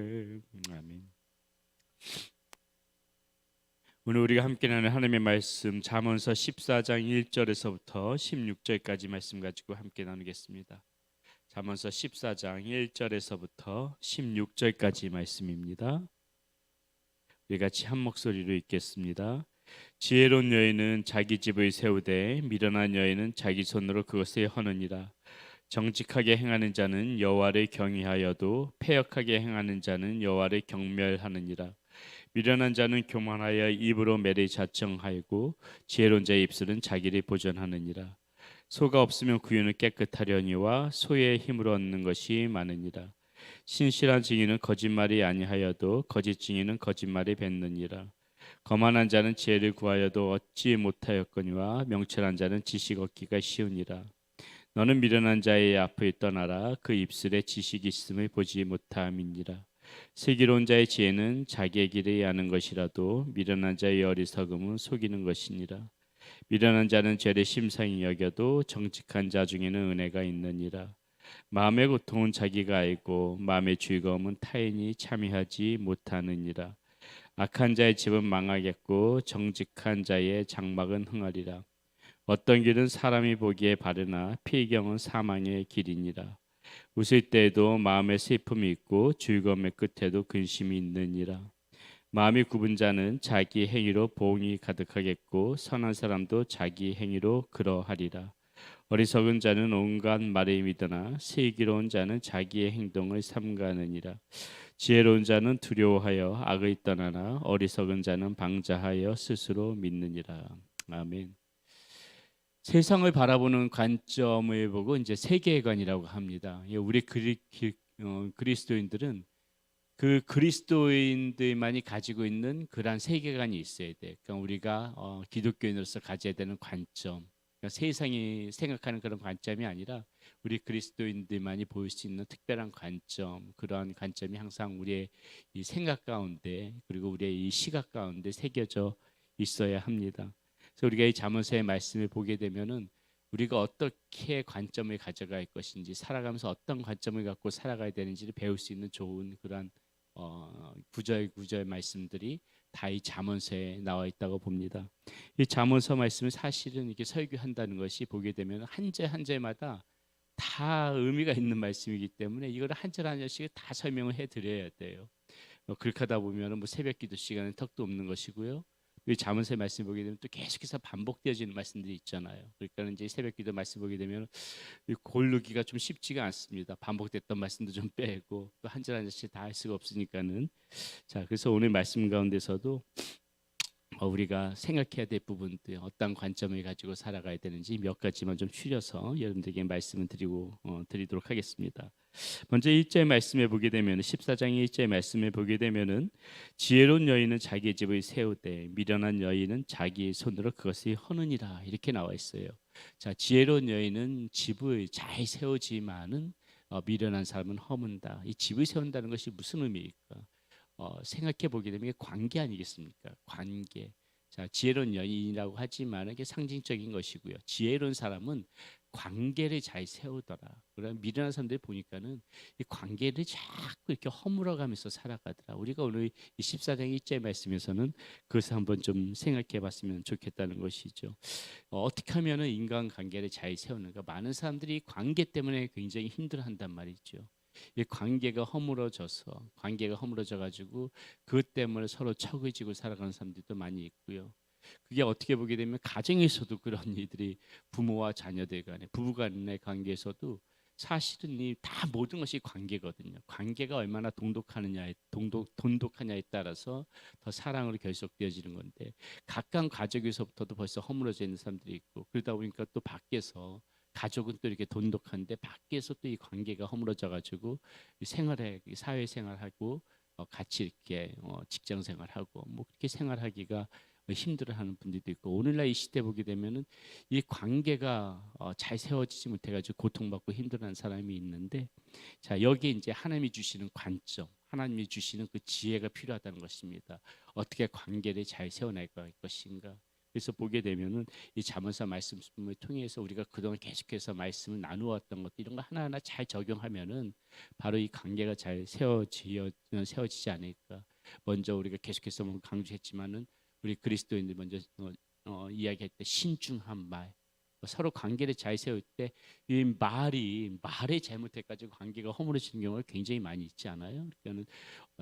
아멘. 오늘 우리가 함께 나누는 하나님의 말씀 잠언서 14장 1절에서부터 16절까지 말씀 가지고 함께 나누겠습니다. 잠언서 14장 1절에서부터 16절까지 말씀입니다. 우리 같이 한 목소리로 읽겠습니다. 지혜로운 여인은 자기 집을 세우되 미련한 여인은 자기 손으로 그것을 허느니라. 정직하게 행하는 자는 여호와를 경외하여도 패역하게 행하는 자는 여호와를 경멸하느니라. 미련한 자는 교만하여 입으로 매를 자청하고 지혜로운 자의 입술은 자기를 보전하느니라. 소가 없으면 구유는 깨끗하려니와 소의 힘으로 얻는 것이 많으니라. 신실한 증인은 거짓말이 아니하여도 거짓 증인은 거짓말이 뱉느니라. 거만한 자는 지혜를 구하여도 얻지 못하였거니와 명철한 자는 지식 얻기가 쉬우니라. 너는 미련한 자의 앞을 떠나라. 그 입술에 지식이 있음을 보지 못함이니라. 슬기로운 자의 지혜는 자기의 길을 아는 것이라도 미련한 자의 어리석음은 속이는 것이니라. 미련한 자는 죄를 심상히 여겨도 정직한 자 중에는 은혜가 있느니라. 마음의 고통은 자기가 알고 마음의 즐거움은 타인이 참여하지 못하느니라. 악한 자의 집은 망하겠고 정직한 자의 장막은 흥하리라. 어떤 길은 사람이 보기에 바르나 피경은 사망의 길이니라. 웃을 때에도 마음에 슬픔이 있고 즐거움의 끝에도 근심이 있느니라. 마음이 굽은 자는 자기 행위로 보응이 가득하겠고 선한 사람도 자기 행위로 그러하리라. 어리석은 자는 온갖 말을 믿으나 슬기로운 자는 자기의 행동을 삼가느니라. 지혜로운 자는 두려워하여 악을 떠나나 어리석은 자는 방자하여 스스로 믿느니라. 아멘. 세상을 바라보는 관점을 보고 이제 세계관이라고 합니다. 우리 그리스도인들은 그 그리스도인들만이 가지고 있는 그러한 세계관이 있어야 돼. 그러니까 우리가 기독교인으로서 가져야 되는 관점, 그러니까 세상이 생각하는 그런 관점이 아니라 우리 그리스도인들만이 보일 수 있는 특별한 관점, 그러한 관점이 항상 우리의 이 생각 가운데 그리고 우리의 이 시각 가운데 새겨져 있어야 합니다. 그래서 우리가 이 잠언서의 말씀을 보게 되면은 우리가 어떻게 관점을 가져갈 것인지, 살아가면서 어떤 관점을 갖고 살아가야 되는지를 배울 수 있는 좋은 그러한 구절 말씀들이 다 이 잠언서에 나와 있다고 봅니다. 이 잠언서 말씀을 사실은 이렇게 설교한다는 것이 보게 되면 한 절 한 절마다 다 의미가 있는 말씀이기 때문에 이걸 한 절 한 절씩 다 설명을 해드려야 돼요. 그렇게 하다 보면 뭐 새벽기도 시간에 턱도 없는 것이고요. 이 잠언서의 말씀 보게 되면 또 계속해서 반복되어지는 말씀들이 있잖아요. 그러니까 이제 새벽기도 말씀 보게 되면 고르기가 좀 쉽지가 않습니다. 반복됐던 말씀도 좀 빼고 또 한 절 한 절씩 다 할 수가 없으니까는. 자, 그래서 오늘 말씀 가운데서도 우리가 생각해야 될 부분들, 어떤 관점을 가지고 살아가야 되는지 몇 가지만 좀 추려서 여러분들에게 말씀을 드리도록 하겠습니다. 먼저 1절 말씀에 보게 되면 14장 1절 말씀에 보게 되면은 지혜로운 여인은 자기 집을 세우되 미련한 여인은 자기 손으로 그것을 허느니라 이렇게 나와 있어요. 자, 지혜로운 여인은 집을 잘 세우지만은 미련한 사람은 허문다. 이 집을 세운다는 것이 무슨 의미일까? 생각해 보게 되면 관계 아니겠습니까? 관계. 자, 지혜로운 여인이라고 하지만 이게 상징적인 것이고요. 지혜로운 사람은 관계를 잘 세우더라. 그런 미련한 사람들 보니까는 이 관계를 자꾸 이렇게 허물어가면서 살아가더라. 우리가 오늘 이 14장 1절 말씀에서는 그것을 한번 좀 생각해 봤으면 좋겠다는 것이죠. 어떻게 하면은 인간 관계를 잘 세우는가? 많은 사람들이 관계 때문에 굉장히 힘들어한단 말이죠. 이 관계가 허물어져 가지고 그것 때문에 서로 척을 지고 살아가는 사람들도 많이 있고요. 그게 어떻게 보게 되면 가정에서도 그런 일들이 부모와 자녀들 간에 부부 간의 관계에서도 사실은 이 다 모든 것이 관계거든요. 관계가 얼마나 돈독하냐에 따라서 더 사랑으로 결속되어지는 건데 각각 가족에서부터도 벌써 허물어져 있는 사람들이 있고 그러다 보니까 또 밖에서 가족은 또 이렇게 돈독한데 밖에서 또 이 관계가 허물어져 가지고 사회생활하고 같이 이렇게 직장 생활하고 뭐 그렇게 생활하기가 힘들어하는 분들도 있고 오늘날 이 시대 보게 되면은 이 관계가 잘 세워지지 못해가지고 고통받고 힘들어하는 사람이 있는데 자 여기 이제 하나님이 주시는 관점, 하나님이 주시는 그 지혜가 필요하다는 것입니다. 어떻게 관계를 잘 세워나갈 것인가? 그래서 보게 되면은 이 잠언서 말씀을 통해서 우리가 그동안 계속해서 말씀을 나누었던 것들 이런 거 하나하나 잘 적용하면은 바로 이 관계가 잘 세워지지 않을까. 먼저 우리가 계속해서 강조했지만은 우리 그리스도인들 먼저 이야기할 때 신중한 말, 서로 관계를 잘 세울 때 이 말이 잘못해가지고 관계가 허물어지는 경우가 굉장히 많이 있지 않아요? 그러니까는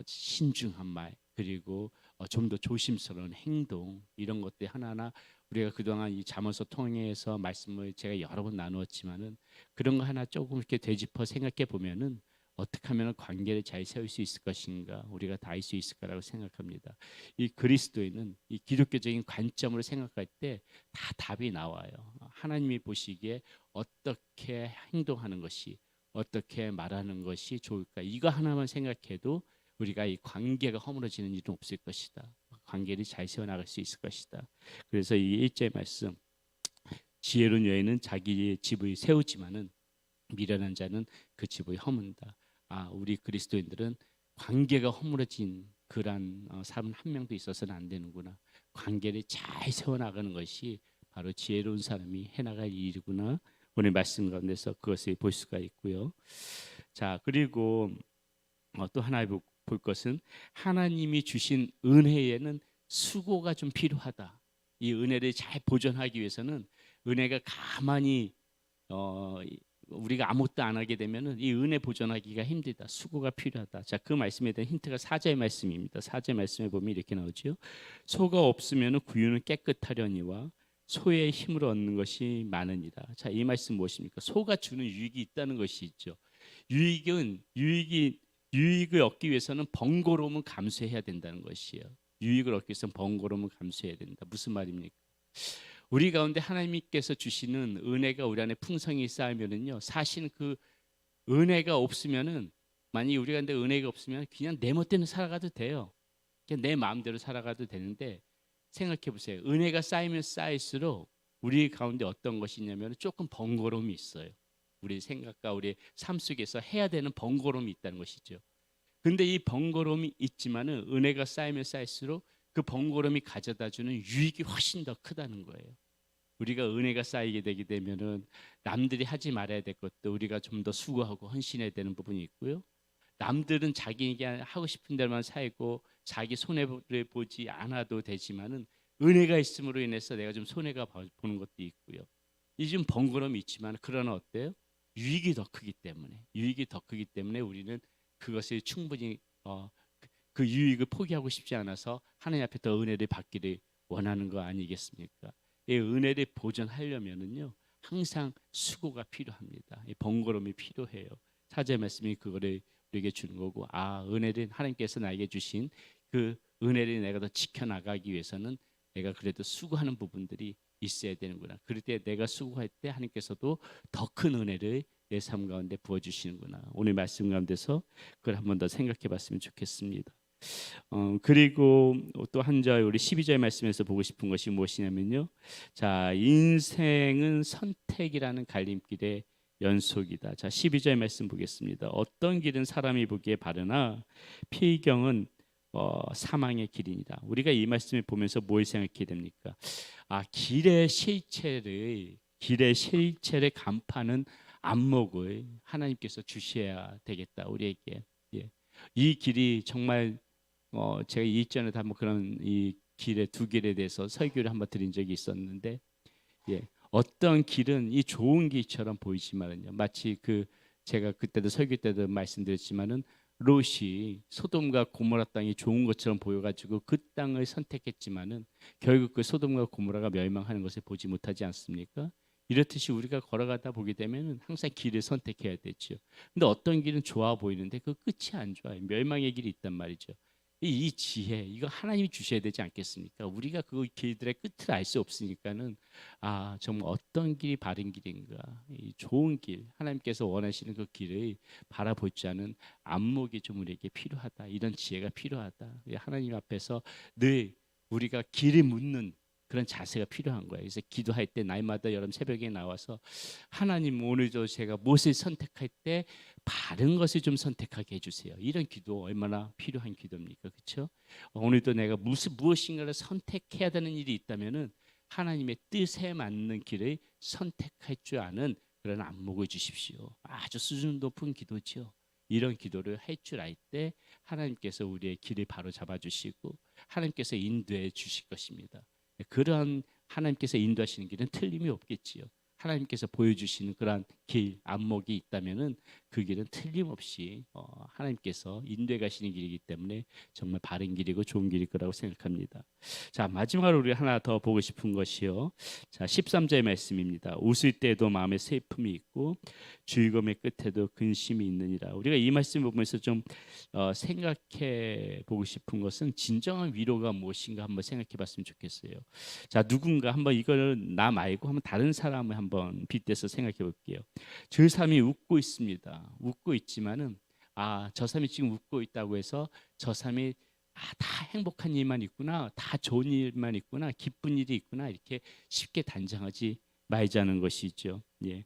신중한 말 그리고 좀 더 조심스러운 행동 이런 것들 하나하나 우리가 그동안 이 잠언서 통해서 말씀을 제가 여러 번 나누었지만은 그런 거 하나 조금 이렇게 되짚어 생각해 보면은 어떻게 하면 관계를 잘 세울 수 있을 것인가 우리가 다 알 수 있을까라고 생각합니다. 이 그리스도인은 이 기독교적인 관점으로 생각할 때 다 답이 나와요. 하나님이 보시기에 어떻게 행동하는 것이 어떻게 말하는 것이 좋을까 이거 하나만 생각해도 우리가 이 관계가 허물어지는 일은 없을 것이다. 관계를 잘 세워나갈 수 있을 것이다. 그래서 이 일절 말씀 지혜로운 여인은 자기의 집을 세우지만은 미련한 자는 그 집을 허문다. 우리 그리스도인들은 관계가 허물어진 그런 사람 한 명도 있어서는 안 되는구나. 관계를 잘 세워나가는 것이 바로 지혜로운 사람이 해나갈 일이구나. 오늘 말씀 가운데서 그것을 볼 수가 있고요. 자, 그리고 또 하나 볼 것은 하나님이 주신 은혜에는 수고가 좀 필요하다. 이 은혜를 잘 보존하기 위해서는 은혜가 가만히 우리가 아무것도 안 하게 되면은 이 은혜 보존하기가 힘들다. 수고가 필요하다. 자, 그 말씀에 대한 힌트가 4절 말씀입니다. 4절 말씀에 보면 이렇게 나오죠. 소가 없으면은 구유는 깨끗하려니와 소의 힘을 얻는 것이 많으니라. 자, 이 말씀 무엇입니까? 소가 주는 유익이 있다는 것이 있죠. 유익을 얻기 위해서는 번거로움을 감수해야 된다는 것이에요. 유익을 얻기 위해서는 번거로움을 감수해야 된다. 무슨 말입니까? 우리 가운데 하나님께서 주시는 은혜가 우리 안에 풍성히 쌓이면은요, 사실 그 은혜가 없으면은 만약 우리 가운데 은혜가 없으면 그냥 내 멋대로 살아가도 돼요. 그냥 내 마음대로 살아가도 되는데 생각해 보세요. 은혜가 쌓이면 쌓일수록 우리 가운데 어떤 것이 있냐면 조금 번거로움이 있어요. 우리 생각과 우리 삶 속에서 해야 되는 번거로움이 있다는 것이죠. 근데 이 번거로움이 있지만은 은혜가 쌓이면 쌓일수록 그 번거로움이 가져다주는 유익이 훨씬 더 크다는 거예요. 우리가 은혜가 쌓이게 되게 되면은 남들이 하지 말아야 될 것도 우리가 좀 더 수고하고 헌신해야 되는 부분이 있고요. 남들은 자기에게 하고 싶은 대로만 살고 자기 손해를 보지 않아도 되지만은 은혜가 있음으로 인해서 내가 좀 손해가 보는 것도 있고요. 이 좀 번거로움이 있지만 그러나 어때요? 유익이 더 크기 때문에 우리는 그것을 충분히 그 유익을 포기하고 싶지 않아서 하나님 앞에 더 은혜를 받기를 원하는 거 아니겠습니까? 이 은혜를 보존하려면은요 항상 수고가 필요합니다. 이 번거로움이 필요해요. 사제 말씀이 그거를 우리에게 주는 거고, 은혜를 하나님께서 나에게 주신 그 은혜를 내가 더 지켜나가기 위해서는 내가 그래도 수고하는 부분들이 있어야 되는구나. 그럴 때 내가 수고할 때 하나님께서도 더 큰 은혜를 내 삶 가운데 부어주시는구나. 오늘 말씀 가운데서 그걸 한 번 더 생각해 봤으면 좋겠습니다. 그리고 또 한 절 우리 12절 말씀에서 보고 싶은 것이 무엇이냐면요. 자, 인생은 선택이라는 갈림길의 연속이다. 자, 12절 말씀 보겠습니다. 어떤 길은 사람이 보기에 바르나 필경은 사망의 길이니라. 우리가 이 말씀을 보면서 뭘 생각하게 됩니까? 길의 실체를 간파하는 안목을 하나님께서 주셔야 되겠다. 우리에게. 예. 이 길이 정말 제가 이전에도 한번 그런 이 두 길에 대해서 설교를 한번 드린 적이 있었는데, 어떤 길은 이 좋은 길처럼 보이지만은요, 마치 제가 그때도 설교 때도 말씀드렸지만은 롯이 소돔과 고모라 땅이 좋은 것처럼 보여가지고 그 땅을 선택했지만은 결국 그 소돔과 고모라가 멸망하는 것을 보지 못하지 않습니까? 이렇듯이 우리가 걸어가다 보게 되면 항상 길을 선택해야 되죠. 근데 어떤 길은 좋아 보이는데 그 끝이 안 좋아요. 멸망의 길이 있단 말이죠. 이 지혜 이거 하나님이 주셔야 되지 않겠습니까? 우리가 그 길들의 끝을 알 수 없으니까는 정말 어떤 길이 바른 길인가, 이 좋은 길 하나님께서 원하시는 그 길을 바라볼 줄 아는 안목이 좀 우리에게 필요하다. 이런 지혜가 필요하다. 하나님 앞에서 늘 우리가 길을 묻는 그런 자세가 필요한 거예요. 그래서 기도할 때 날마다 여러분 새벽에 나와서 하나님 오늘도 제가 무엇을 선택할 때 바른 것을 좀 선택하게 해주세요. 이런 기도 얼마나 필요한 기도입니까, 그렇죠? 오늘도 내가 무엇인가를 선택해야 되는 일이 있다면은 하나님의 뜻에 맞는 길을 선택할 줄 아는 그런 안목을 주십시오. 아주 수준 높은 기도죠. 이런 기도를 할 줄 알 때 하나님께서 우리의 길을 바로 잡아주시고 하나님께서 인도해 주실 것입니다. 그런 하나님께서 인도하시는 길은 틀림이 없겠지요. 하나님께서 보여주시는 그러한 길, 안목이 있다면은 그 길은 틀림없이 하나님께서 인도해 가시는 길이기 때문에 정말 바른 길이고 좋은 길일 거라고 생각합니다. 자, 마지막으로 우리 하나 더 보고 싶은 것이요. 자, 13절의 말씀입니다. 웃을 때도 마음에 슬픔이 있고 즐거움의 끝에도 근심이 있느니라. 우리가 이 말씀을 보면서 좀 생각해 보고 싶은 것은 진정한 위로가 무엇인가 한번 생각해 봤으면 좋겠어요. 자, 누군가 한번 이거는 나 말고 한번 다른 사람을 한번 빗대서 생각해 볼게요. 저 사람이 웃고 있습니다. 웃고 있지만은 저 사람이 지금 웃고 있다고 해서 저 사람이 다 행복한 일만 있구나, 다 좋은 일만 있구나, 기쁜 일이 있구나 이렇게 쉽게 단정하지 말자는 것이죠. 예.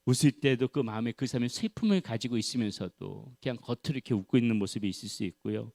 웃을 때도 그 마음에 그 사람의 슬픔을 가지고 있으면서도 그냥 겉으로 이렇게 웃고 있는 모습이 있을 수 있고요.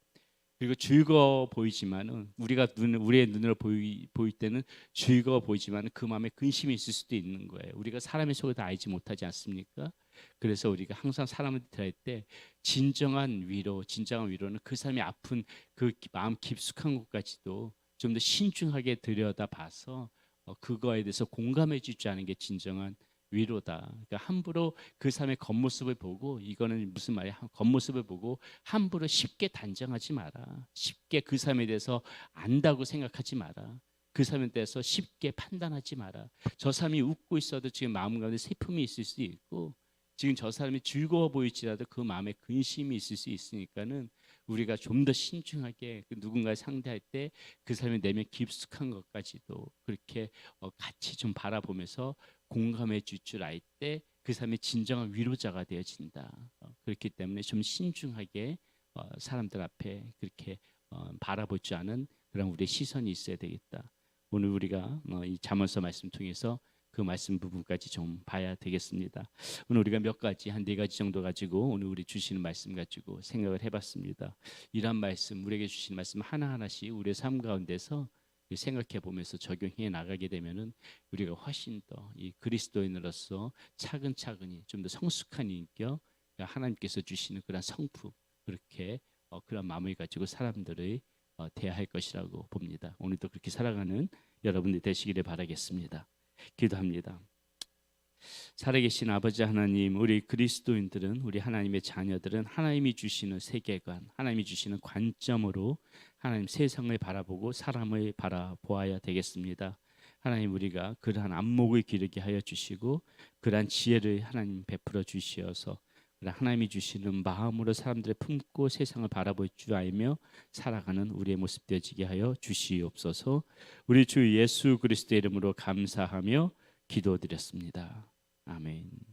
그리고 즐거워 보이지만은 우리의 눈으로 보일 때는 즐거워 보이지만 그 마음에 근심이 있을 수도 있는 거예요. 우리가 사람의 속을 다 알지 못하지 않습니까? 그래서 우리가 항상 사람을 대할 때 진정한 위로는 그 사람이 아픈 그 마음 깊숙한 곳까지도 좀 더 신중하게 들여다봐서 그거에 대해서 공감해 주지 않은 게 진정한 위로다. 그러니까 함부로 그 사람의 겉모습을 보고 이거는 무슨 말이야? 겉모습을 보고 함부로 쉽게 단정하지 마라. 쉽게 그 사람에 대해서 안다고 생각하지 마라. 그 사람에 대해서 쉽게 판단하지 마라. 저 사람이 웃고 있어도 지금 마음 가운데 슬픔이 있을 수 있고 지금 저 사람이 즐거워 보일지라도 그 마음에 근심이 있을 수 있으니까는 우리가 좀 더 신중하게 누군가를 상대할 때 그 사람의 내면 깊숙한 것까지도 그렇게 같이 좀 바라보면서 공감해 줄 줄 알 때 그 사람이 진정한 위로자가 되어진다. 그렇기 때문에 좀 신중하게 사람들 앞에 그렇게 바라볼 줄 아는 그런 우리의 시선이 있어야 되겠다. 오늘 우리가 이 잠언서 말씀 통해서 그 말씀 부분까지 좀 봐야 되겠습니다. 오늘 우리가 몇 가지 한 4가지 정도 가지고 오늘 우리 주시는 말씀 가지고 생각을 해봤습니다. 이런 말씀 우리에게 주시는 말씀 하나하나씩 우리의 삶 가운데서 생각해 보면서 적용해 나가게 되면은 우리가 훨씬 더 이 그리스도인으로서 차근차근히 좀 더 성숙한 인격, 하나님께서 주시는 그런 성품 그렇게 그런 마음을 가지고 사람들을 대할 것이라고 봅니다. 오늘도 그렇게 살아가는 여러분들 되시기를 바라겠습니다. 기도합니다. 살아계신 아버지 하나님, 우리 그리스도인들은, 우리 하나님의 자녀들은 하나님이 주시는 세계관, 하나님이 주시는 관점으로 하나님 세상을 바라보고 사람을 바라보아야 되겠습니다. 하나님, 우리가 그러한 안목을 기르게 하여 주시고 그러한 지혜를 하나님 베풀어 주시어서 하나님이 주시는 마음으로 사람들을 품고 세상을 바라볼 줄 알며 살아가는 우리의 모습 되어지게 하여 주시옵소서. 우리 주 예수 그리스도의 이름으로 감사하며 기도드렸습니다. 아멘.